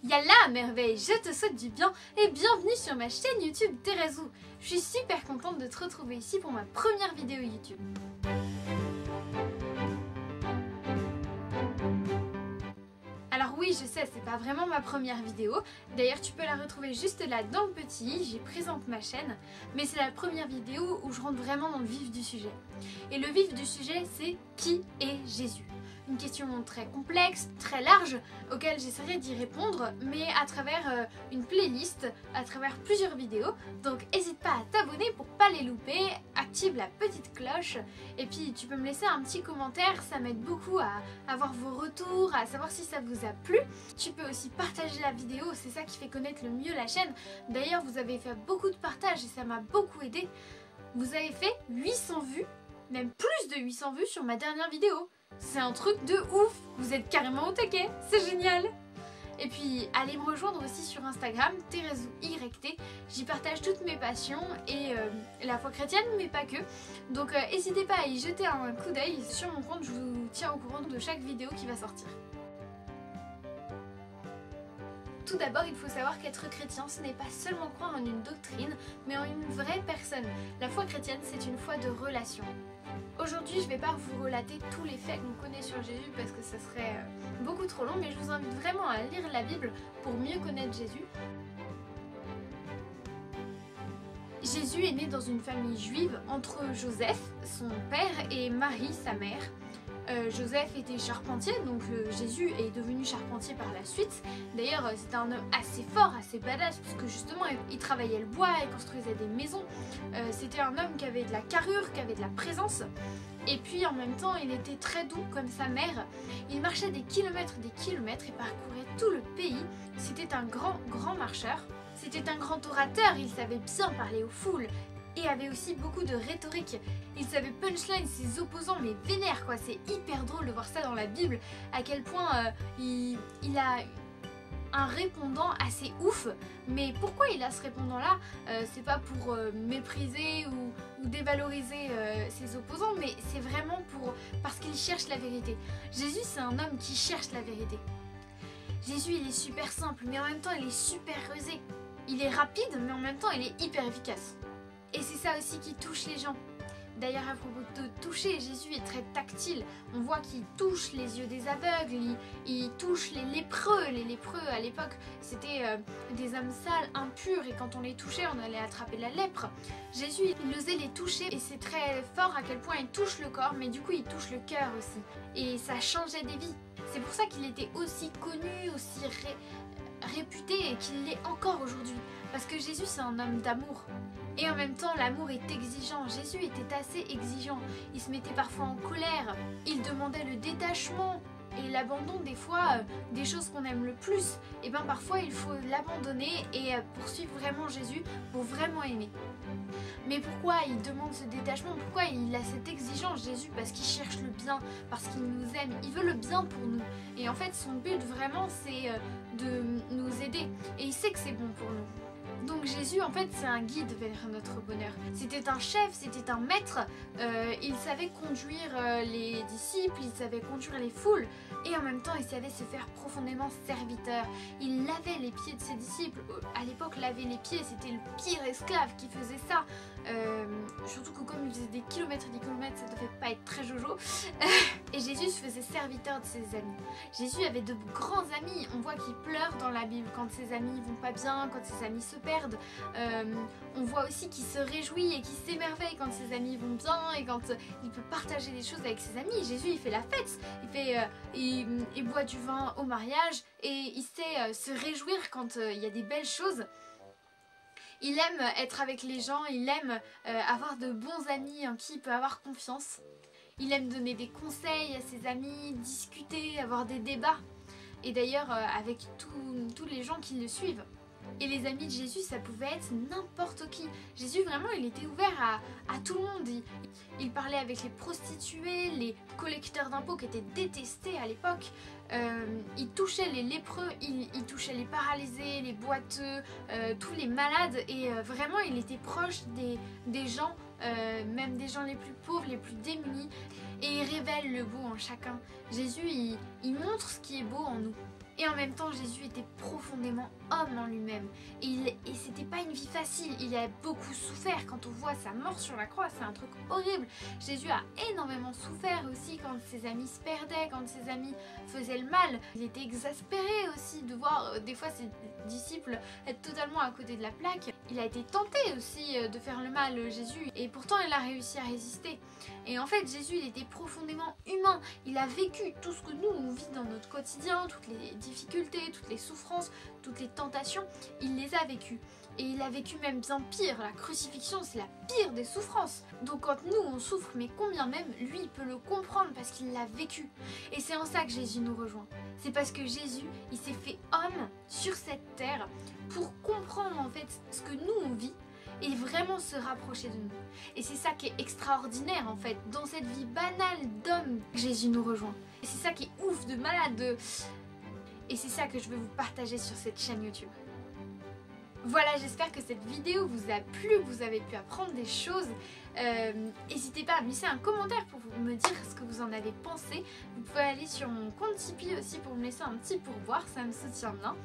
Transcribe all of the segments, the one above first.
Yalla merveille, je te souhaite du bien et bienvenue sur ma chaîne YouTube Thérèsou. Je suis super contente de te retrouver ici pour ma première vidéo YouTube. Alors oui, je sais, c'est pas vraiment ma première vidéo. D'ailleurs, tu peux la retrouver juste là dans le petit, j'y présente ma chaîne. Mais c'est la première vidéo où je rentre vraiment dans le vif du sujet. Et le vif du sujet, c'est qui est Jésus ? Une question très complexe, très large, auquel j'essaierai d'y répondre, mais à travers une playlist, à travers plusieurs vidéos. Donc n'hésite pas à t'abonner pour pas les louper, active la petite cloche, et puis tu peux me laisser un petit commentaire, ça m'aide beaucoup à avoir vos retours, à savoir si ça vous a plu. Tu peux aussi partager la vidéo, c'est ça qui fait connaître le mieux la chaîne. D'ailleurs, vous avez fait beaucoup de partages et ça m'a beaucoup aidé. Vous avez fait 800 vues, même plus de 800 vues sur ma dernière vidéo. C'est un truc de ouf, vous êtes carrément au taquet, c'est génial. Et puis allez me rejoindre aussi sur Instagram, ThérèsouYT, j'y partage toutes mes passions et la foi chrétienne mais pas que. Donc n'hésitez pas à y jeter un coup d'œil, sur mon compte je vous tiens au courant de chaque vidéo qui va sortir. Tout d'abord, il faut savoir qu'être chrétien, ce n'est pas seulement croire en une doctrine, mais en une vraie personne. La foi chrétienne, c'est une foi de relation. Aujourd'hui, je ne vais pas vous relater tous les faits qu'on connaît sur Jésus parce que ça serait beaucoup trop long, mais je vous invite vraiment à lire la Bible pour mieux connaître Jésus. Jésus est né dans une famille juive entre Joseph, son père, et Marie, sa mère. Joseph était charpentier, donc Jésus est devenu charpentier par la suite. D'ailleurs, c'était un homme assez fort, assez badass, puisque justement, il travaillait le bois, il construisait des maisons. C'était un homme qui avait de la carrure, qui avait de la présence. Et puis, en même temps, il était très doux, comme sa mère. Il marchait des kilomètres et parcourait tout le pays. C'était un grand marcheur. C'était un grand orateur, il savait bien parler aux foules. Et avait aussi beaucoup de rhétorique. Il savait punchline ses opposants, mais vénère quoi. C'est hyper drôle de voir ça dans la Bible, à quel point il a un répondant assez ouf. Mais pourquoi il a ce répondant là? C'est pas pour mépriser ou dévaloriser ses opposants, mais c'est vraiment parce qu'il cherche la vérité. Jésus, c'est un homme qui cherche la vérité. Jésus, il est super simple, mais en même temps il est super rusé. Il est rapide, mais en même temps il est hyper efficace. Et c'est ça aussi qui touche les gens. D'ailleurs, à propos de toucher, Jésus est très tactile. On voit qu'il touche les yeux des aveugles, il touche les lépreux. Les lépreux, à l'époque, c'était des hommes sales, impurs, et quand on les touchait, on allait attraper la lèpre. Jésus, il osait les toucher, et c'est très fort à quel point il touche le corps, mais du coup, il touche le cœur aussi. Et ça changeait des vies. C'est pour ça qu'il était aussi connu, aussi réputé, et qu'il l'est encore aujourd'hui. Parce que Jésus, c'est un homme d'amour. Et en même temps, l'amour est exigeant. Jésus était assez exigeant. Il se mettait parfois en colère. Il demandait le détachement et l'abandon des fois des choses qu'on aime le plus. Et bien parfois, il faut l'abandonner et poursuivre vraiment Jésus pour vraiment aimer. Mais pourquoi il demande ce détachement? Pourquoi il a cette exigence, Jésus? Parce qu'il cherche le bien, parce qu'il nous aime. Il veut le bien pour nous. Et en fait, son but vraiment, c'est de nous aider. Et il sait que c'est bon pour nous. Donc Jésus, en fait, c'est un guide vers notre bonheur. C'était un chef, c'était un maître. Il savait conduire les disciples, il savait conduire les foules. Et en même temps, il savait se faire profondément serviteur. Il lavait les pieds de ses disciples. À l'époque, laver les pieds, c'était le pire esclave qui faisait ça. Surtout que comme il faisait des kilomètres et des kilomètres, ça devait pas être très jojo. Et Jésus se faisait serviteur de ses amis. Jésus avait de grands amis. On voit qu'il pleure dans la Bible quand ses amis vont pas bien, quand ses amis se perdent. On voit aussi qu'il se réjouit et qu'il s'émerveille quand ses amis vont bien et quand il peut partager des choses avec ses amis. Jésus, il fait la fête. Il boit du vin au mariage et il sait se réjouir quand il y a des belles choses. Il aime être avec les gens, il aime avoir de bons amis en qui il peut avoir confiance. Il aime donner des conseils à ses amis, discuter, avoir des débats. Et d'ailleurs avec tous les gens qui le suivent. Et les amis de Jésus, ça pouvait être n'importe qui. Jésus, vraiment, il était ouvert à tout le monde. Il parlait avec les prostituées, les collecteurs d'impôts qui étaient détestés à l'époque. Il touchait les lépreux, il touchait les paralysés, les boiteux, tous les malades. Et vraiment, il était proche des gens, même des gens les plus pauvres, les plus démunis. Et il révèle le beau en chacun. Jésus, il montre ce qui est beau en nous. Et en même temps, Jésus était profondément homme en lui-même. Et c'était pas une vie facile. Il a beaucoup souffert. Quand on voit sa mort sur la croix, c'est un truc horrible. Jésus a énormément souffert aussi quand ses amis se perdaient, quand ses amis faisaient le mal. Il était exaspéré aussi de voir des fois ses disciples être totalement à côté de la plaque. Il a été tenté aussi de faire le mal, Jésus. Et pourtant, il a réussi à résister. Et en fait, Jésus, il était profondément humain. Il a vécu tout ce que nous, on vit dans notre quotidien, toutes les difficultés, toutes les souffrances, toutes les tentations, il les a vécues. Et il a vécu même bien pire. La crucifixion, c'est la pire des souffrances. Donc quand nous, on souffre, mais combien même, lui, il peut le comprendre parce qu'il l'a vécu. Et c'est en ça que Jésus nous rejoint. C'est parce que Jésus, il s'est fait homme sur cette terre pour comprendre en fait ce que nous, on vit et vraiment se rapprocher de nous. Et c'est ça qui est extraordinaire en fait, dans cette vie banale d'homme, Jésus nous rejoint. Et c'est ça qui est ouf, de malade. Et c'est ça que je veux vous partager sur cette chaîne YouTube. Voilà, j'espère que cette vidéo vous a plu, que vous avez pu apprendre des choses. N'hésitez pas à me laisser un commentaire pour me dire ce que vous en avez pensé. Vous pouvez aller sur mon compte Tipeee aussi pour me laisser un petit pourboire, ça me soutient bien.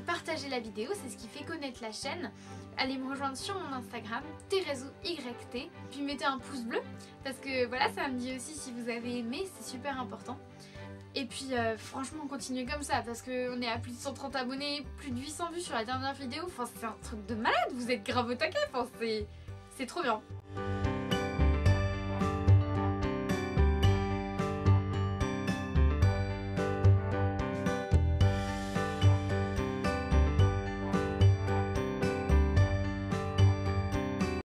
Partagez la vidéo, c'est ce qui fait connaître la chaîne. Allez me rejoindre sur mon Instagram, TherezoYT. Puis mettez un pouce bleu, parce que voilà, ça me dit aussi si vous avez aimé, c'est super important. Et puis franchement continuez comme ça parce qu'on est à plus de 130 abonnés, plus de 800 vues sur la dernière vidéo, enfin c'est un truc de malade, vous êtes grave au taquet, enfin c'est trop bien.